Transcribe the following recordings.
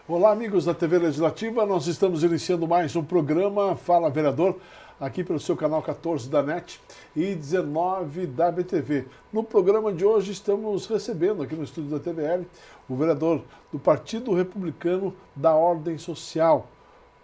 Olá, amigos da TV Legislativa, nós estamos iniciando mais um programa Fala Vereador, aqui pelo seu canal 14 da NET e 19 da BTV. No programa de hoje estamos recebendo aqui no estúdio da TVL o vereador do Partido Republicano da Ordem Social,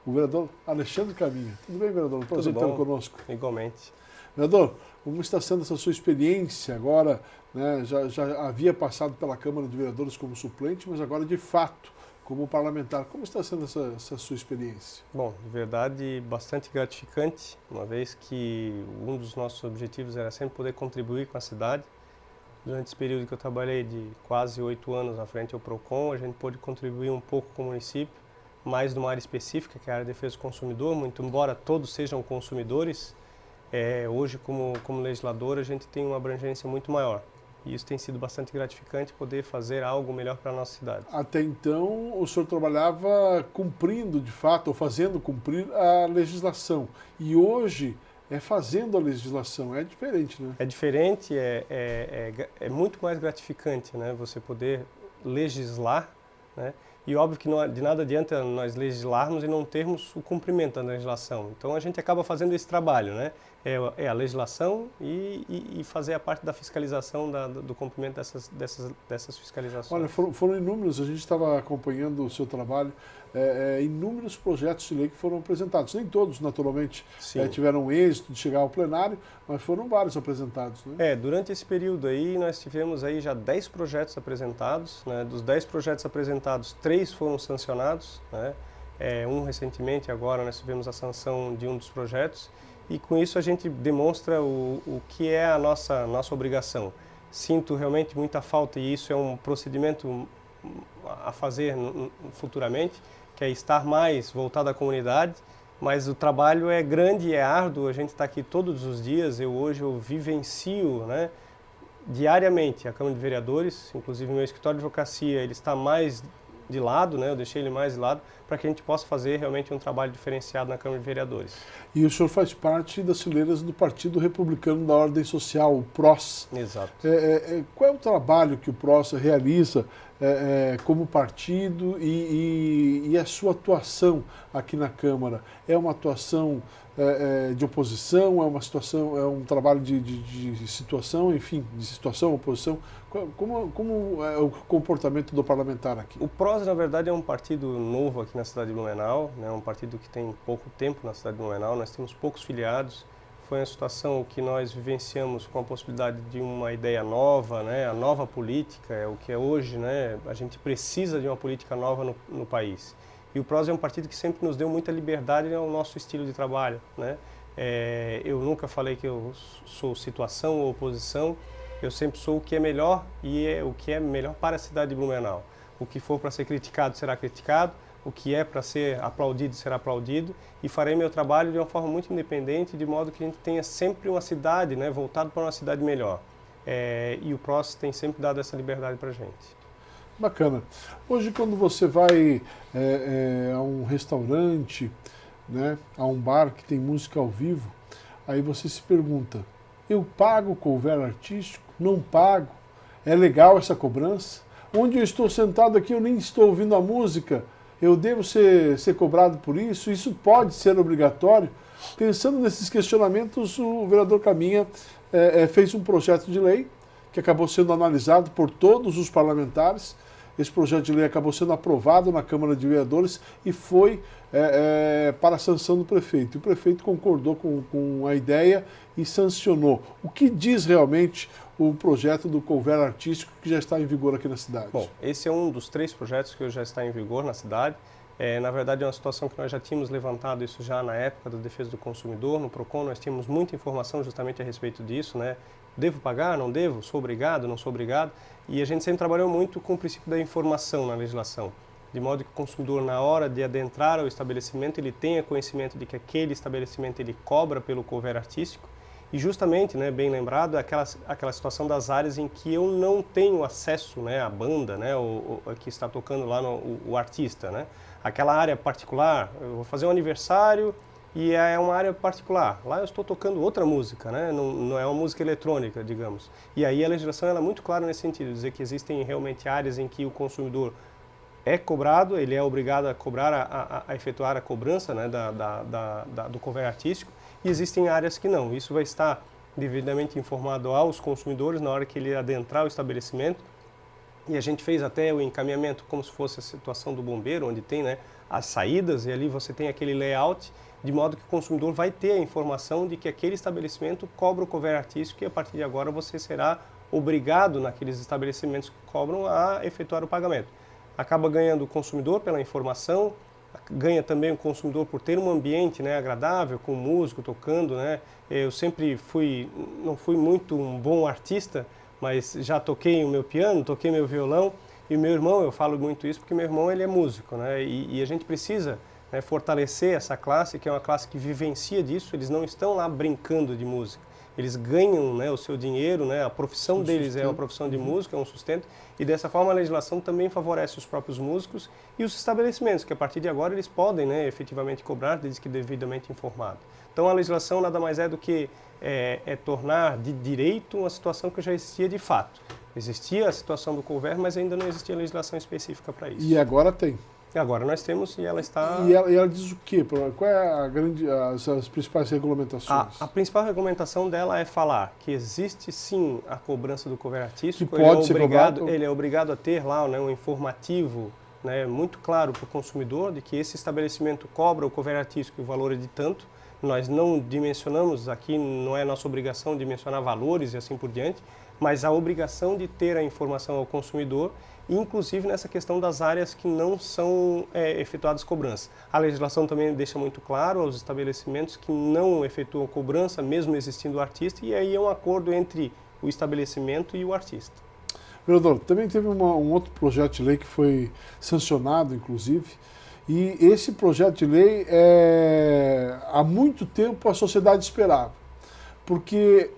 o vereador Alexandre Caminha. Tudo bem, vereador? Prazer tê-lo conosco. Igualmente. Vereador, como está sendo essa sua experiência agora, né? Já havia passado pela Câmara de Vereadores como suplente, mas agora de fato como parlamentar. Como está sendo essa sua experiência? Bom, de verdade, bastante gratificante, uma vez que um dos nossos objetivos era sempre poder contribuir com a cidade. Durante esse período que eu trabalhei de quase 8 anos na frente ao PROCON, a gente pôde contribuir um pouco com o município, mais numa área específica, que é a área de defesa do consumidor, muito embora todos sejam consumidores, hoje como legislador a gente tem uma abrangência muito maior. E isso tem sido bastante gratificante, poder fazer algo melhor para a nossa cidade. Até então, o senhor trabalhava cumprindo, de fato, ou fazendo cumprir a legislação. E hoje é fazendo a legislação. É diferente, né? É diferente, é muito mais gratificante, né? Você poder legislar, né? E óbvio que de nada adianta nós legislarmos e não termos o cumprimento da legislação. Então a gente acaba fazendo esse trabalho, né? É a legislação e fazer a parte da fiscalização do cumprimento dessas fiscalizações. Olha, foram inúmeros, a gente estava acompanhando o seu trabalho, inúmeros projetos de lei que foram apresentados. Nem todos, naturalmente, tiveram êxito de chegar ao plenário, mas foram vários apresentados, né? Durante esse período aí, nós tivemos aí já 10 projetos apresentados, né? Dos 10 projetos apresentados, 3 foram sancionados, né? Um recentemente, agora nós tivemos a sanção de um dos projetos, e com isso a gente demonstra o que é a nossa obrigação. Sinto realmente muita falta, e isso é um procedimento a fazer futuramente, que é estar mais voltado à comunidade, mas o trabalho é grande e é árduo, a gente está aqui todos os dias, hoje eu vivencio, né, diariamente a Câmara de Vereadores, inclusive meu escritório de advocacia, ele está mais de lado, né, eu deixei ele mais de lado, para que a gente possa fazer realmente um trabalho diferenciado na Câmara de Vereadores. E o senhor faz parte das fileiras do Partido Republicano da Ordem Social, o PROS. Exato. Qual é o trabalho que o PROS realiza como partido e a sua atuação aqui na Câmara? É uma atuação de oposição, é um trabalho de situação, enfim, de situação, oposição? Como é o comportamento do parlamentar aqui? O PROS, na verdade, é um partido novo aqui na cidade de Blumenau, né? Um partido que tem pouco tempo na cidade de Blumenau, nós temos poucos filiados. Foi uma situação que nós vivenciamos com a possibilidade de uma ideia nova, né? A nova política, é o que é hoje, né? A gente precisa de uma política nova no país. E o PROS é um partido que sempre nos deu muita liberdade ao nosso estilo de trabalho, né? Eu nunca falei que eu sou situação ou oposição, eu sempre sou o que é melhor e o que é melhor para a cidade de Blumenau. O que for para ser criticado será criticado, o que é para ser aplaudido será aplaudido, e farei meu trabalho de uma forma muito independente, de modo que a gente tenha sempre uma cidade, né, voltada para uma cidade melhor. E o PROS tem sempre dado essa liberdade para a gente. Bacana. Hoje, quando você vai a um restaurante, né, a um bar que tem música ao vivo, aí você se pergunta, eu pago o couvert artístico? Não pago? É legal essa cobrança? Onde eu estou sentado aqui, eu nem estou ouvindo a música, eu devo ser cobrado por isso? Isso pode ser obrigatório? Pensando nesses questionamentos, o vereador Caminha fez um projeto de lei que acabou sendo analisado por todos os parlamentares. Esse projeto de lei acabou sendo aprovado na Câmara de Vereadores e foi para a sanção do prefeito. O prefeito concordou com a ideia e sancionou. O que diz realmente o projeto do couvert artístico que já está em vigor aqui na cidade? Bom, esse é um dos 3 projetos que já está em vigor na cidade. Na verdade, é uma situação que nós já tínhamos levantado isso já na época da defesa do consumidor. No PROCON nós tínhamos muita informação justamente a respeito disso, né? Devo pagar, não devo? Sou obrigado, não sou obrigado? E a gente sempre trabalhou muito com o princípio da informação na legislação, de modo que o consumidor, na hora de adentrar ao estabelecimento, ele tenha conhecimento de que aquele estabelecimento ele cobra pelo couvert artístico E justamente, né, bem lembrado, é aquela situação das áreas em que eu não tenho acesso, né, à banda, né, o que está tocando lá o artista, né? Aquela área particular, eu vou fazer um aniversário e é uma área particular. Lá eu estou tocando outra música, né? Não é uma música eletrônica, digamos. E aí a legislação ela é muito clara nesse sentido, dizer que existem realmente áreas em que o consumidor é cobrado, ele é obrigado a cobrar, a efetuar a cobrança, né, do cover artístico, e existem áreas que não. Isso vai estar devidamente informado aos consumidores na hora que ele adentrar o estabelecimento. E a gente fez até o encaminhamento como se fosse a situação do bombeiro, onde tem, né, as saídas, e ali você tem aquele layout, de modo que o consumidor vai ter a informação de que aquele estabelecimento cobra o cover artístico e a partir de agora você será obrigado naqueles estabelecimentos que cobram a efetuar o pagamento. Acaba ganhando o consumidor pela informação, ganha também o consumidor por ter um ambiente, né, agradável, com músico tocando, né? Eu sempre não fui muito um bom artista, mas já toquei o meu piano, toquei meu violão, e o meu irmão, eu falo muito isso porque meu irmão ele é músico, né? E a gente precisa, né, fortalecer essa classe, que é uma classe que vivencia disso, eles não estão lá brincando de música. Eles ganham, né, o seu dinheiro, né, a profissão deles é uma profissão de músico, é um sustento, e dessa forma a legislação também favorece os próprios músicos e os estabelecimentos, que a partir de agora eles podem, né, efetivamente cobrar, desde que devidamente informado. Então a legislação nada mais é do que tornar de direito uma situação que já existia de fato. Existia a situação do cover, mas ainda não existia legislação específica para isso. E agora tem. Agora nós temos e ela está... E ela diz o quê? Qual é as principais regulamentações? A principal regulamentação dela é falar que existe sim a cobrança do cover artístico, que pode ser cobrado. Ele é obrigado a ter lá, né, um informativo, né, muito claro para o consumidor de que esse estabelecimento cobra o cover artístico e o valor é de tanto. Nós não dimensionamos aqui, não é nossa obrigação dimensionar valores e assim por diante, mas a obrigação de ter a informação ao consumidor, inclusive nessa questão das áreas que não são efetuadas cobrança. A legislação também deixa muito claro aos estabelecimentos que não efetuam cobrança, mesmo existindo o artista, e aí é um acordo entre o estabelecimento e o artista. Vereador, também teve um outro projeto de lei que foi sancionado, inclusive, e esse projeto de lei, há muito tempo a sociedade esperava, porque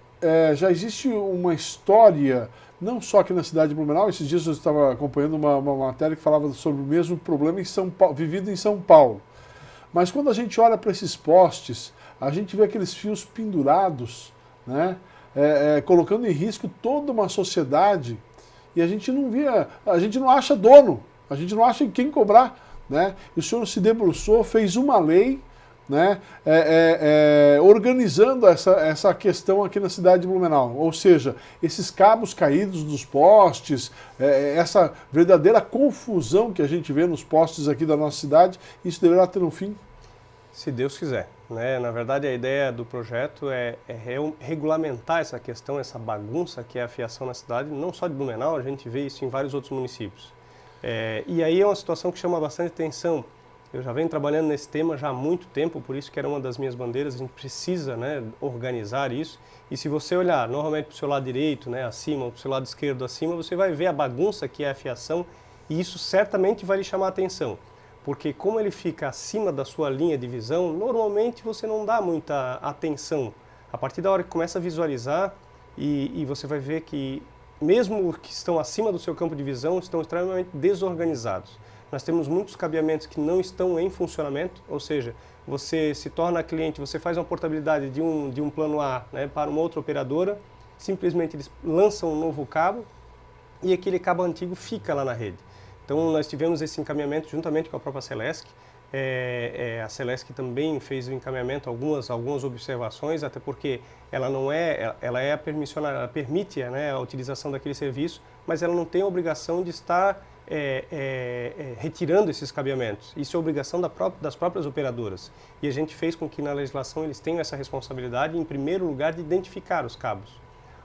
já existe uma história, não só aqui na cidade de Blumenau. Esses dias eu estava acompanhando uma matéria que falava sobre o mesmo problema em São Paulo, vivido em São Paulo. Mas quando a gente olha para esses postes, a gente vê aqueles fios pendurados, né, colocando em risco toda uma sociedade, e a gente não acha dono, a gente não acha quem cobrar, né? E o senhor se debruçou, fez uma lei, né, organizando essa questão aqui na cidade de Blumenau. Ou seja, esses cabos caídos dos postes, essa verdadeira confusão que a gente vê nos postes aqui da nossa cidade, isso deverá ter um fim? Se Deus quiser, né? Na verdade, a ideia do projeto é regulamentar essa questão, essa bagunça que é a fiação na cidade, não só de Blumenau, a gente vê isso em vários outros municípios. E aí é uma situação que chama bastante atenção. Eu já venho trabalhando nesse tema já há muito tempo, por isso que era uma das minhas bandeiras. A gente precisa, né, organizar isso. E se você olhar normalmente para o seu lado direito, né, acima, ou para o seu lado esquerdo acima, você vai ver a bagunça que é a fiação, e isso certamente vai lhe chamar a atenção. Porque como ele fica acima da sua linha de visão, normalmente você não dá muita atenção. A partir da hora que começa a visualizar, e você vai ver que mesmo os que estão acima do seu campo de visão estão extremamente desorganizados. Nós temos muitos cabeamentos que não estão em funcionamento, ou seja, você se torna cliente, você faz uma portabilidade de um plano A, né, para uma outra operadora, simplesmente eles lançam um novo cabo e aquele cabo antigo fica lá na rede. Então nós tivemos esse encaminhamento juntamente com a própria Celesc. A Celesc também fez o encaminhamento, algumas observações, até porque ela não ela é permissionária, ela permite, né, a utilização daquele serviço, mas ela não tem a obrigação de estar retirando esses cabeamentos. Isso é obrigação das próprias operadoras. E a gente fez com que na legislação eles tenham essa responsabilidade, em primeiro lugar, de identificar os cabos.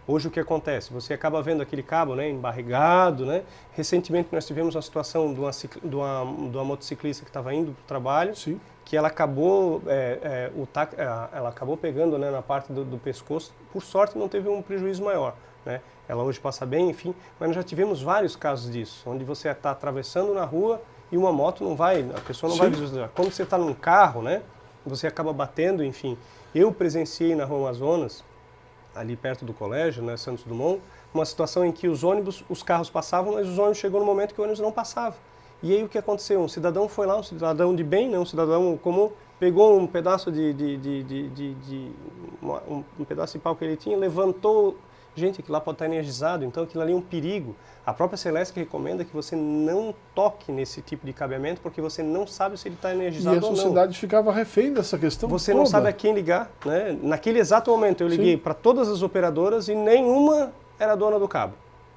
Hoje o que acontece? Você acaba vendo aquele cabo, né, embarregado, né? Recentemente nós tivemos uma situação de uma motociclista que estava indo para o trabalho. Sim. Que ela acabou, ela acabou pegando, né, na parte do pescoço. Por sorte não teve um prejuízo maior, né? Ela hoje passa bem, enfim, mas nós já tivemos vários casos disso, onde você está atravessando na rua e uma moto não vai, a pessoa não vai visualizar. Quando você está num carro, né, você acaba batendo, enfim. Eu presenciei na Rua Amazonas ali perto do colégio, né, Santos Dumont, uma situação em que os carros passavam, mas os ônibus chegou no momento que o ônibus não passava. E aí o que aconteceu? Um cidadão foi lá, um cidadão de bem, né, um cidadão comum, pegou um pedaço um pedaço de pau que ele tinha, levantou. Gente, aquilo lá pode estar energizado, então aquilo ali é um perigo. A própria Celesc recomenda que você não toque nesse tipo de cabeamento, porque você não sabe se ele está energizado ou não. E a sociedade ficava refém dessa questão Você toda. não sabe a quem ligar, né? Naquele exato momento eu liguei para todas as operadoras e nenhuma era dona do cabo,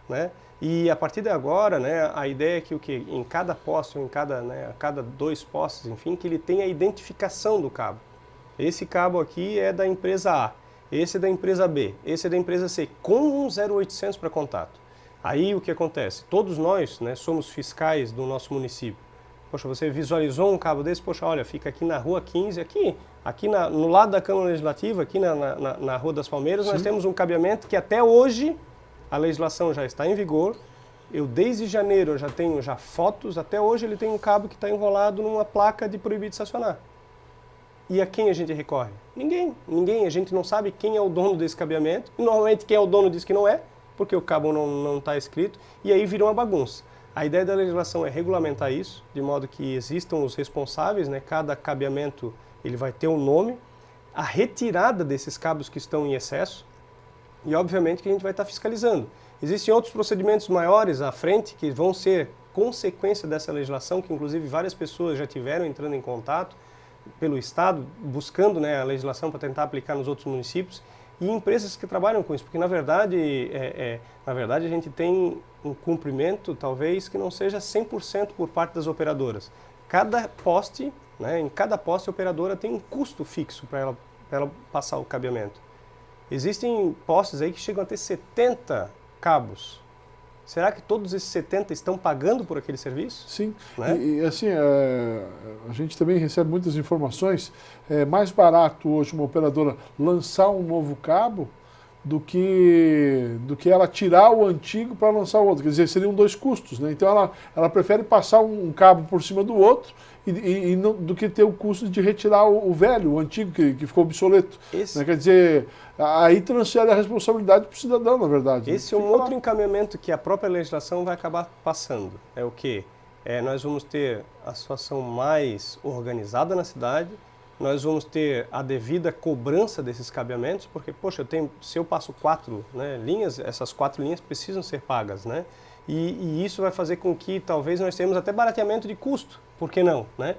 né? E a partir de agora, né, a ideia é que em cada poste, ou a cada 2 postes, enfim, que ele tenha a identificação do cabo. Esse cabo aqui é da empresa A, esse é da empresa B, esse é da empresa C, com um 0800 para contato. Aí o que acontece? Todos nós, né, somos fiscais do nosso município. Poxa, você visualizou um cabo desse, poxa, olha, fica aqui na Rua 15, no lado da Câmara Legislativa, aqui na Rua das Palmeiras, nós temos um cabeamento que até hoje a legislação já está em vigor. Eu desde janeiro eu já tenho fotos, até hoje ele tem um cabo que está enrolado numa placa de proibido estacionar. E a quem a gente recorre? Ninguém, a gente não sabe quem é o dono desse cabeamento, e normalmente quem é o dono diz que não é, porque o cabo não está escrito, e aí vira uma bagunça. A ideia da legislação é regulamentar isso, de modo que existam os responsáveis, né? Cada cabeamento ele vai ter um nome, a retirada desses cabos que estão em excesso, e obviamente que a gente vai estar fiscalizando. Existem outros procedimentos maiores à frente que vão ser consequência dessa legislação, que inclusive várias pessoas já tiveram entrando em contato pelo Estado, buscando, né, a legislação para tentar aplicar nos outros municípios, e empresas que trabalham com isso, porque na verdade a gente tem um cumprimento talvez que não seja 100% por parte das operadoras. Cada poste, né, em cada poste a operadora tem um custo fixo para ela passar o cabeamento. Existem postes aí que chegam a ter 70 cabos. Será que todos esses 70 estão pagando por aquele serviço? Sim, né? e assim, a gente também recebe muitas informações. É mais barato hoje uma operadora lançar um novo cabo do que ela tirar o antigo para lançar o outro. Quer dizer, seriam 2 custos, né? Então ela prefere passar um cabo por cima do outro do que ter o custo de retirar o velho, o antigo, que ficou obsoleto. Né? Quer dizer, aí transfere a responsabilidade para o cidadão, na verdade. Esse é um outro encaminhamento que a própria legislação vai acabar passando. É o quê? Nós vamos ter a situação mais organizada na cidade, nós vamos ter a devida cobrança desses cabeamentos, porque, poxa, se eu passo 4, né, linhas, essas 4 linhas precisam ser pagas, né? E isso vai fazer com que talvez nós tenhamos até barateamento de custo. Por que não? Né?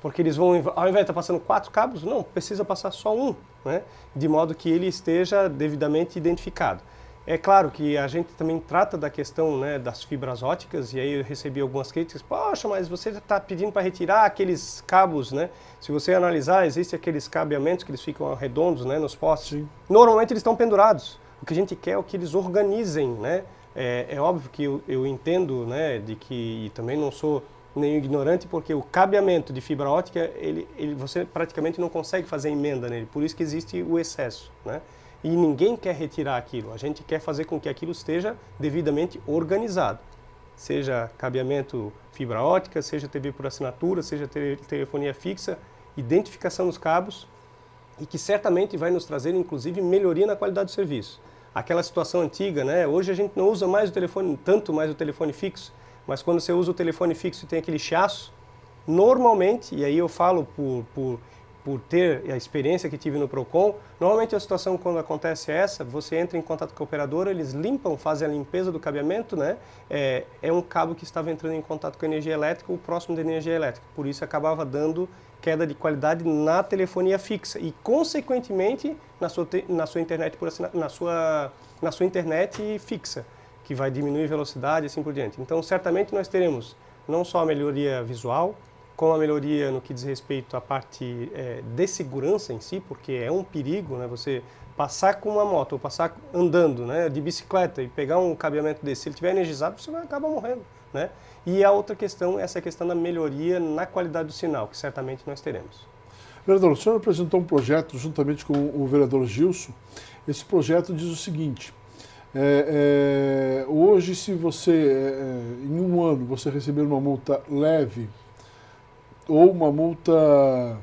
Porque eles vão, ao invés de estar passando 4 cabos, não, precisa passar só um, né? De modo que ele esteja devidamente identificado. É claro que a gente também trata da questão, né, das fibras óticas, e aí eu recebi algumas críticas, poxa, mas você está pedindo para retirar aqueles cabos, né? Se você analisar, existem aqueles cabeamentos que eles ficam redondos, né, nos postes. Sim. Normalmente eles estão pendurados. O que a gente quer é que eles organizem, né? É óbvio que eu entendo, né, de que e também não sou nem ignorante, porque o cabeamento de fibra ótica, você praticamente não consegue fazer emenda nele, por isso que existe o excesso, né? E ninguém quer retirar aquilo, a gente quer fazer com que aquilo esteja devidamente organizado. Seja cabeamento fibra ótica, seja TV por assinatura, seja telefonia fixa, identificação dos cabos, e que certamente vai nos trazer, inclusive, melhoria na qualidade do serviço. Aquela situação antiga, né? Hoje a gente não usa mais tanto mais o telefone fixo, mas quando você usa o telefone fixo e tem aquele chiaço, normalmente, e aí eu falo por ter a experiência que tive no Procon, normalmente a situação quando acontece essa, você entra em contato com a operadora, eles limpam, fazem a limpeza do cabeamento, né? É um cabo que estava entrando em contato com a energia elétrica, o próximo da energia elétrica, por isso acabava dando queda de qualidade na telefonia fixa e, consequentemente, na sua internet na sua internet fixa, que vai diminuir velocidade e assim por diante. Então, certamente nós teremos não só a melhoria visual, como a melhoria no que diz respeito à parte de segurança em si, porque é um perigo, né, você passar com uma moto ou passar andando, né, de bicicleta e pegar um cabeamento desse, se ele estiver energizado, você vai acabar morrendo, né? E a outra questão, essa questão da melhoria na qualidade do sinal, que certamente nós teremos. Vereador, o senhor apresentou um projeto juntamente com o vereador Gilson. Esse projeto diz o seguinte: hoje, se você, em um ano, você receber uma multa leve ou uma multa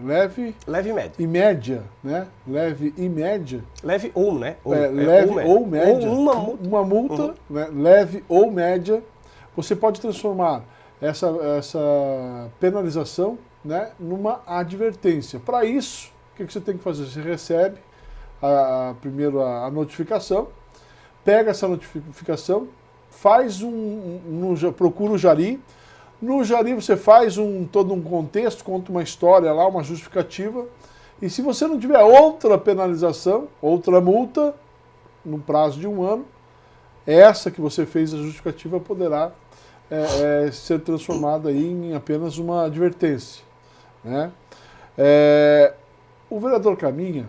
leve Leve e média. e média, né? Leve e média. Leve ou, né? Leve ou média. Ou uma multa. Uma multa, né? Leve ou média. Você pode transformar essa penalização, né, numa advertência. Para isso, o que você tem que fazer? Você recebe primeiro a notificação, pega essa notificação, faz procura o Jari. No Jari você faz todo um contexto, conta uma história lá, uma justificativa. E se você não tiver outra penalização, outra multa, no prazo de 1 ano, essa que você fez a justificativa poderá ser transformada aí em apenas uma advertência, né? O vereador Caminha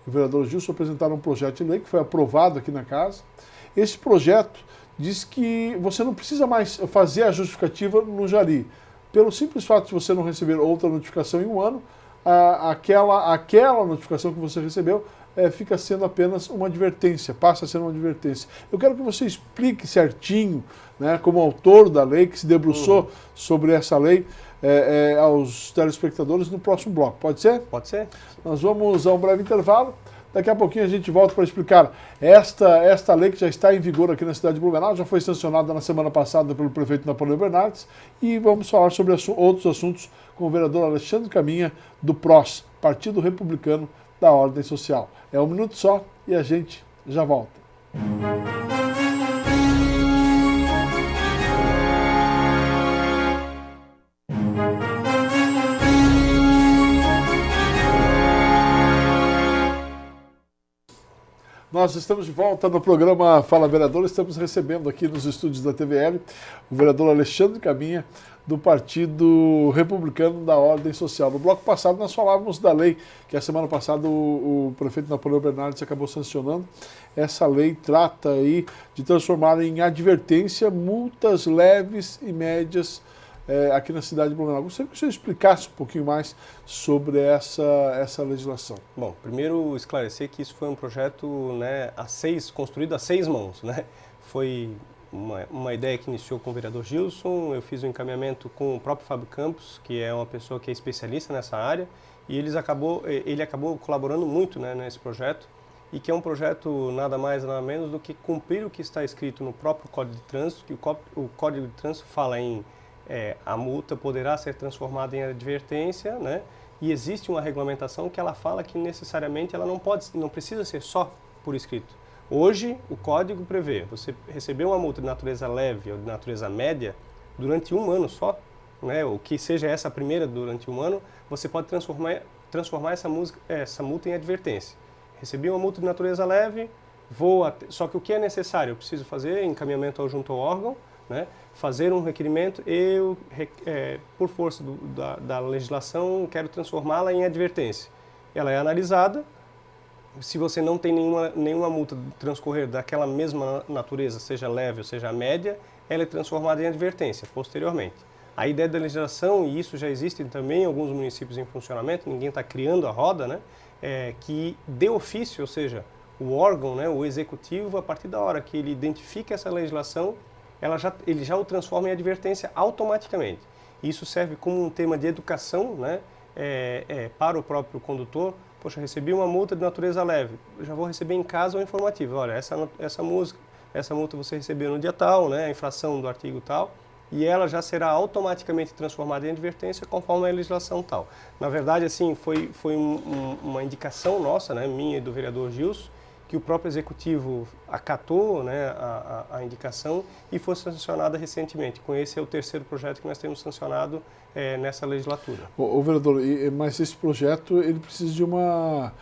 e o vereador Gilson apresentaram um projeto de lei que foi aprovado aqui na casa. Esse projeto diz que você não precisa mais fazer a justificativa no Jari. Pelo simples fato de você não receber outra notificação em 1 ano, aquela notificação que você recebeu fica sendo apenas uma advertência, passa a ser uma advertência. Eu quero que você explique certinho, né, como autor da lei, que se debruçou sobre essa lei, aos telespectadores no próximo bloco. Pode ser? Pode ser. Nós vamos a um breve intervalo. Daqui a pouquinho a gente volta para explicar esta lei que já está em vigor aqui na cidade de Blumenau, já foi sancionada na semana passada pelo prefeito Napoleão Bernardes, e vamos falar sobre outros assuntos com o vereador Alexandre Caminha, do PROS, Partido Republicano da Ordem Social. É 1 minuto só e a gente já volta. Nós estamos de volta no programa Fala Vereador. Estamos recebendo aqui nos estúdios da TVL o vereador Alexandre Caminha, do Partido Republicano da Ordem Social. No bloco passado nós falávamos da lei que a semana passada o prefeito Napoleão Bernardes acabou sancionando. Essa lei trata aí de transformar em advertência multas leves e médias aqui na cidade de Blumenau. Gostaria que você explicasse um pouquinho mais sobre essa legislação. Bom, primeiro esclarecer que isso foi um projeto, né, construído a 6 mãos, né? Foi uma ideia que iniciou com o vereador Gilson, eu fiz o encaminhamento com o próprio Fábio Campos, que é uma pessoa que é especialista nessa área, e ele acabou colaborando muito, né, nesse projeto, e que é um projeto nada mais nada menos do que cumprir o que está escrito no próprio Código de Trânsito, que o Código de Trânsito fala em a multa poderá ser transformada em advertência, né? E existe uma regulamentação que ela fala que necessariamente ela não precisa ser só por escrito. Hoje o código prevê, você recebeu uma multa de natureza leve ou de natureza média durante 1 ano só, né? Ou que seja essa primeira durante 1 ano, você pode transformar essa multa em advertência. Recebi uma multa de natureza leve, só que o que é necessário? Eu preciso fazer encaminhamento junto ao órgão, né? Fazer um requerimento, por força da legislação, quero transformá-la em advertência. Ela é analisada, se você não tem nenhuma multa de transcorrer daquela mesma natureza, seja leve ou seja média, ela é transformada em advertência posteriormente. A ideia da legislação, e isso já existe também em alguns municípios em funcionamento, ninguém está criando a roda, né? Que de ofício, ou seja, o órgão, né, o executivo, a partir da hora que ele identifica essa legislação, ele já o transforma em advertência automaticamente. Isso serve como um tema de educação, né, para o próprio condutor. Poxa, recebi uma multa de natureza leve, eu já vou receber em casa o informativo. Olha, essa multa você recebeu no dia tal, né, a infração do artigo tal, e ela já será automaticamente transformada em advertência conforme a legislação tal. Na verdade, assim, foi uma indicação nossa, né, minha e do vereador Gilson, que o próprio executivo acatou, né, a indicação e foi sancionada recentemente. Esse é o 3º projeto que nós temos sancionado nessa legislatura. Ô vereador, mas esse projeto ele precisa de uma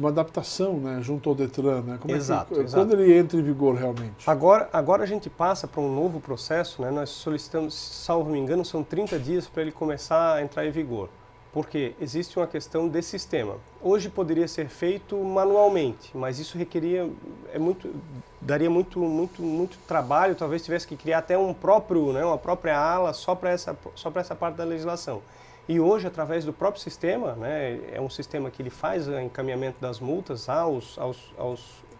adaptação, né, junto ao Detran, né? Exato. Quando ele entra em vigor realmente? Agora a gente passa para um novo processo, né? Nós solicitamos, salvo me engano, são 30 dias para ele começar a entrar em vigor. Porque existe uma questão de sistema. Hoje poderia ser feito manualmente, mas isso daria muito trabalho, talvez tivesse que criar até uma própria ala só para essa parte da legislação. E hoje, através do próprio sistema, né, é um sistema que ele faz o encaminhamento das multas aos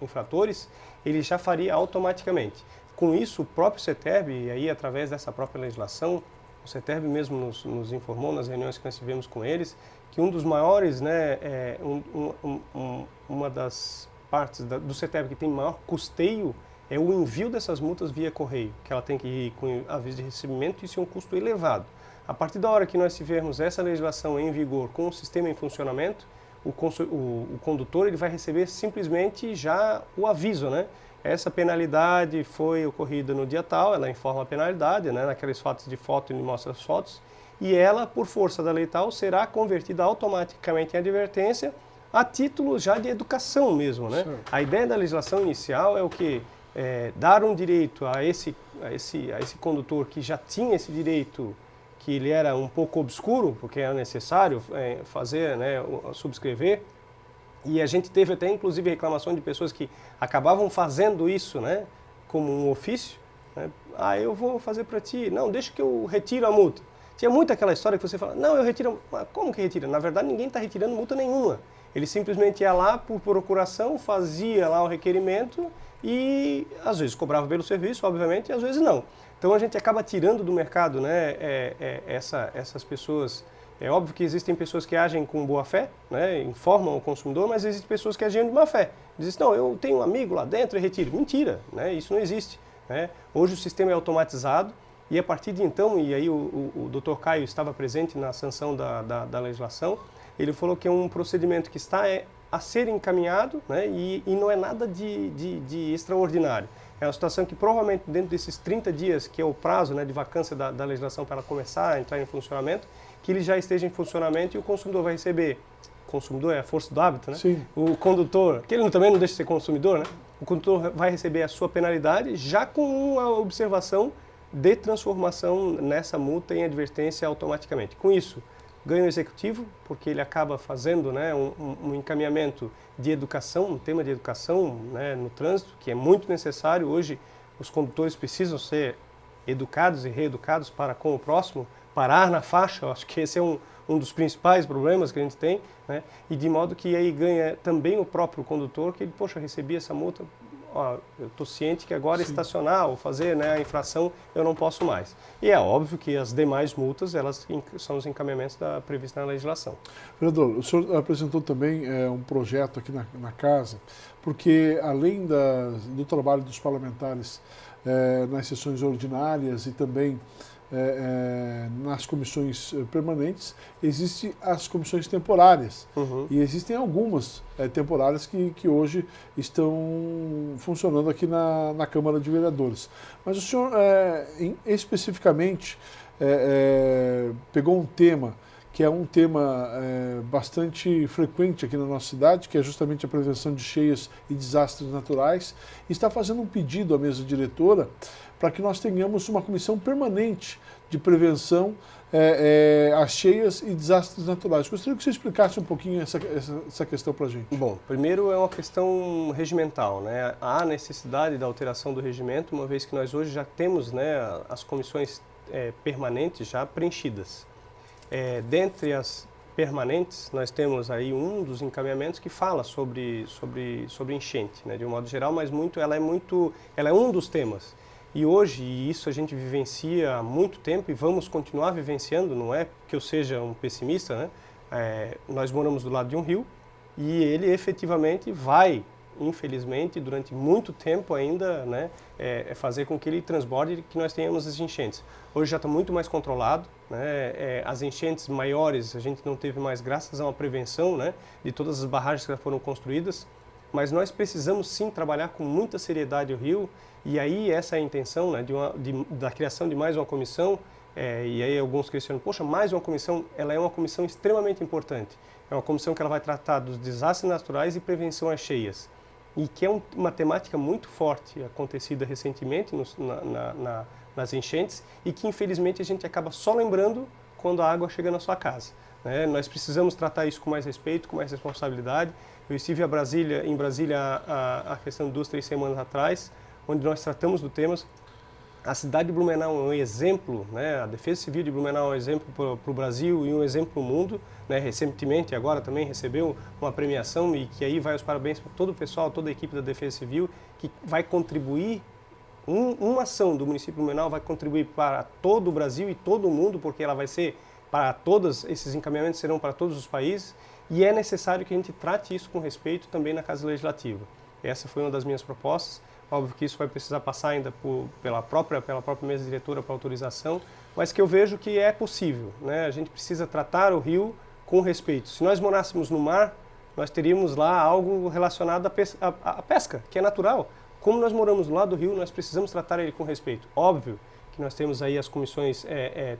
infratores, ele já faria automaticamente. Com isso, o próprio CETERB, e aí através dessa própria legislação, O CETERB mesmo nos informou nas reuniões que nós tivemos com eles que um dos maiores, né, uma das partes do CETERB que tem maior custeio é o envio dessas multas via correio, que ela tem que ir com aviso de recebimento e isso é um custo elevado. A partir da hora que nós tivermos essa legislação em vigor com o sistema em funcionamento, o condutor ele vai receber simplesmente já o aviso, né? Essa penalidade foi ocorrida no dia tal, ela informa a penalidade, né? Naqueles fatos de foto, ele mostra as fotos, e ela, por força da lei tal, será convertida automaticamente em advertência a título já de educação mesmo, né? Certo. A ideia da legislação inicial é o quê? Dar um direito a esse condutor que já tinha esse direito, que ele era um pouco obscuro, porque era necessário fazer, né, subscrever, e a gente teve até inclusive reclamação de pessoas que acabavam fazendo isso, né, como um ofício, né? Eu vou fazer para ti, não, deixa que eu retiro a multa. Tinha muito aquela história que você fala, não, eu retiro, mas como que retira? Na verdade ninguém está retirando multa nenhuma, ele simplesmente ia lá por procuração, fazia lá o requerimento e às vezes cobrava pelo serviço, obviamente, e às vezes não. Então a gente acaba tirando do mercado, né, essas pessoas. É óbvio que existem pessoas que agem com boa fé, né, informam o consumidor, mas existem pessoas que agem de má fé. Dizem, não, eu tenho um amigo lá dentro e retiro. Mentira, né, isso não existe. Né? Hoje o sistema é automatizado e a partir de então, e aí o Dr. Caio estava presente na sanção da legislação, ele falou que é um procedimento que está a ser encaminhado, né, e não é nada de extraordinário. É uma situação que provavelmente dentro desses 30 dias, que é o prazo, né, de vacância da legislação para ela começar a entrar em funcionamento, que ele já esteja em funcionamento e o consumidor vai receber. O consumidor é a força do hábito, né? Sim. O condutor, que ele também não deixa de ser consumidor, né? O condutor vai receber a sua penalidade já com uma observação de transformação nessa multa em advertência automaticamente. Com isso, ganho executivo, porque ele acaba fazendo, né, um encaminhamento de educação, um tema de educação, né, no trânsito, que é muito necessário. Hoje, os condutores precisam ser educados e reeducados para com o próximo, parar na faixa. Eu acho que esse é um dos principais problemas que a gente tem, né, e de modo que aí ganha também o próprio condutor, que ele, poxa, recebi essa multa, eu estou ciente que agora estacionar ou fazer, né, a infração eu não posso mais. E é óbvio que as demais multas, elas são os encaminhamentos previstos na legislação. Vereador, o senhor apresentou também um projeto aqui na casa, porque além do trabalho dos parlamentares nas sessões ordinárias e também nas comissões permanentes, existem as comissões temporárias. Uhum. E existem algumas temporárias que hoje estão funcionando aqui na Câmara de Vereadores. Mas o senhor, especificamente, pegou um tema que é um tema bastante frequente aqui na nossa cidade, que é justamente a prevenção de cheias e desastres naturais, e está fazendo um pedido à mesa diretora para que nós tenhamos uma comissão permanente de prevenção às cheias e desastres naturais. Gostaria que você explicasse um pouquinho essa questão para a gente. Bom, primeiro é uma questão regimental, né? Há necessidade da alteração do regimento, uma vez que nós hoje já temos, né, as comissões permanentes já preenchidas. Dentre as permanentes, nós temos aí um dos encaminhamentos que fala sobre enchente, né, de um modo geral, mas ela é um dos temas. E hoje, e isso a gente vivencia há muito tempo e vamos continuar vivenciando, não é que eu seja um pessimista, né? Nós moramos do lado de um rio e ele efetivamente vai, infelizmente, durante muito tempo ainda, né, fazer com que ele transborde e que nós tenhamos as enchentes. Hoje já está muito mais controlado, né? As enchentes maiores a gente não teve mais graças a uma prevenção, né, de todas as barragens que já foram construídas, mas nós precisamos sim trabalhar com muita seriedade o rio. E aí essa é a intenção, né, da criação de mais uma comissão, e aí alguns questionam, poxa, mais uma comissão, ela é uma comissão extremamente importante. É uma comissão que ela vai tratar dos desastres naturais e prevenção às cheias. E que é uma temática muito forte, acontecida recentemente nas enchentes, e que infelizmente a gente acaba só lembrando quando a água chega na sua casa. Né? Nós precisamos tratar isso com mais respeito, com mais responsabilidade. Eu estive em Brasília a questão de 2, 3 semanas atrás, onde nós tratamos do tema. A cidade de Blumenau é um exemplo, né? A Defesa Civil de Blumenau é um exemplo para o Brasil e um exemplo para o mundo. Né? Recentemente, agora também recebeu uma premiação e que aí vai os parabéns para todo o pessoal, toda a equipe da Defesa Civil, que vai contribuir uma ação do município de Blumenau vai contribuir para todo o Brasil e todo o mundo, porque ela vai ser para todos, esses encaminhamentos serão para todos os países, e é necessário que a gente trate isso com respeito também na Casa Legislativa. Essa foi uma das minhas propostas. Óbvio que isso vai precisar passar ainda pela própria mesa diretora para autorização, mas que eu vejo que é possível, né? A gente precisa tratar o rio com respeito. Se nós morássemos no mar, nós teríamos lá algo relacionado à pesca, que é natural. Como nós moramos do lado do rio, nós precisamos tratar ele com respeito. Óbvio que nós temos aí as comissões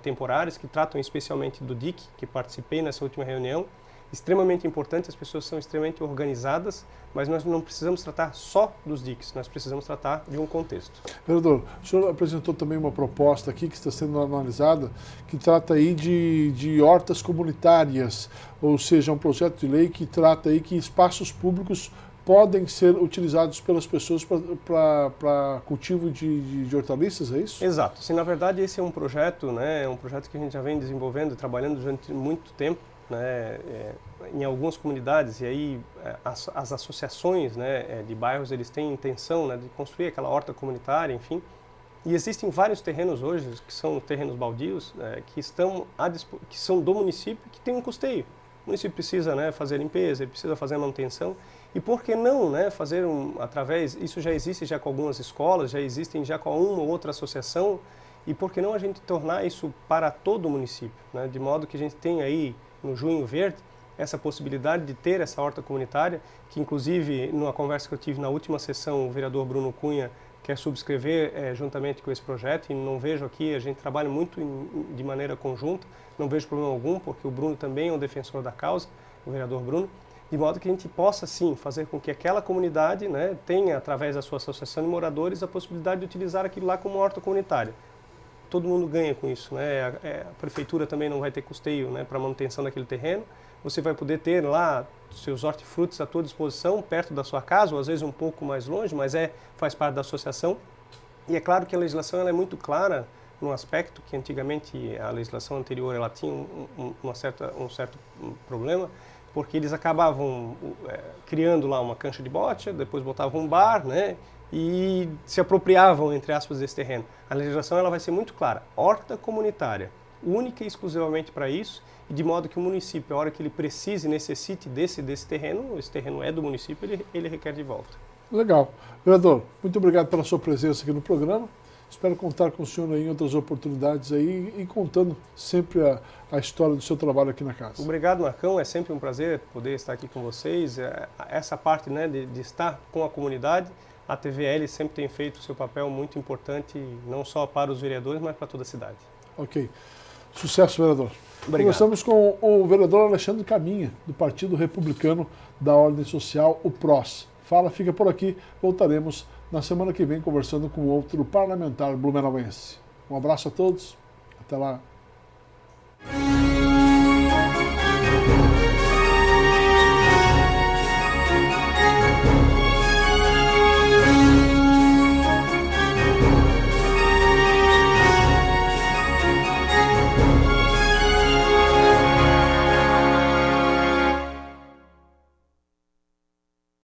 temporárias que tratam especialmente do DIC, que participei nessa última reunião. Extremamente importante, as pessoas são extremamente organizadas, mas nós não precisamos tratar só dos DICs, nós precisamos tratar de um contexto. Vereador, o senhor apresentou também uma proposta aqui que está sendo analisada, que trata aí de hortas comunitárias, ou seja, um projeto de lei que trata aí que espaços públicos podem ser utilizados pelas pessoas para cultivo de hortaliças, é isso? Exato. Sim, na verdade, esse é um projeto, né, um projeto que a gente já vem desenvolvendo e trabalhando durante muito tempo, né, em algumas comunidades, e aí as associações, né, de bairros, eles têm intenção, né, de construir aquela horta comunitária, enfim. E existem vários terrenos hoje, que são terrenos baldios, que são do município, que tem um custeio. O município precisa, né, fazer limpeza, ele precisa fazer manutenção. E por que não, né, fazer isso já existe já com algumas escolas, já existem já com uma ou outra associação, e por que não a gente tornar isso para todo o município, né, de modo que a gente tem aí no Junho Verde essa possibilidade de ter essa horta comunitária, que inclusive numa conversa que eu tive na última sessão, o vereador Bruno Cunha quer subscrever juntamente com esse projeto, e não vejo aqui, a gente trabalha muito de maneira conjunta, não vejo problema algum, porque o Bruno também é um defensor da causa, o vereador Bruno, de modo que a gente possa, sim, fazer com que aquela comunidade, né, tenha, através da sua associação de moradores, a possibilidade de utilizar aquilo lá como horta comunitária. Todo mundo ganha com isso, né? A prefeitura também não vai ter custeio, né, para a manutenção daquele terreno. Você vai poder ter lá seus hortifrutis à tua disposição, perto da sua casa, ou às vezes um pouco mais longe, mas faz parte da associação. E é claro que a legislação ela é muito clara num aspecto que antigamente a legislação anterior ela tinha um certo problema, porque eles acabavam criando lá uma cancha de bote, depois botavam um bar, né, e se apropriavam, entre aspas, desse terreno. A legislação ela vai ser muito clara, horta comunitária, única e exclusivamente para isso, e de modo que o município, a hora que ele precise e necessite desse terreno, esse terreno é do município, ele requer de volta. Legal. Vereador, muito obrigado pela sua presença aqui no programa. Espero contar com o senhor em outras oportunidades aí e contando sempre a história do seu trabalho aqui na casa. Obrigado, Marcão. É sempre um prazer poder estar aqui com vocês. Essa parte, né, de estar com a comunidade, a TVL sempre tem feito o seu papel muito importante, não só para os vereadores, mas para toda a cidade. Ok. Sucesso, vereador. Obrigado. Conversamos com o vereador Alexandre Caminha, do Partido Republicano da Ordem Social, o PROS. Fala, fica por aqui. Voltaremos na semana que vem conversando com outro parlamentar blumenauense. Um abraço a todos. Até lá.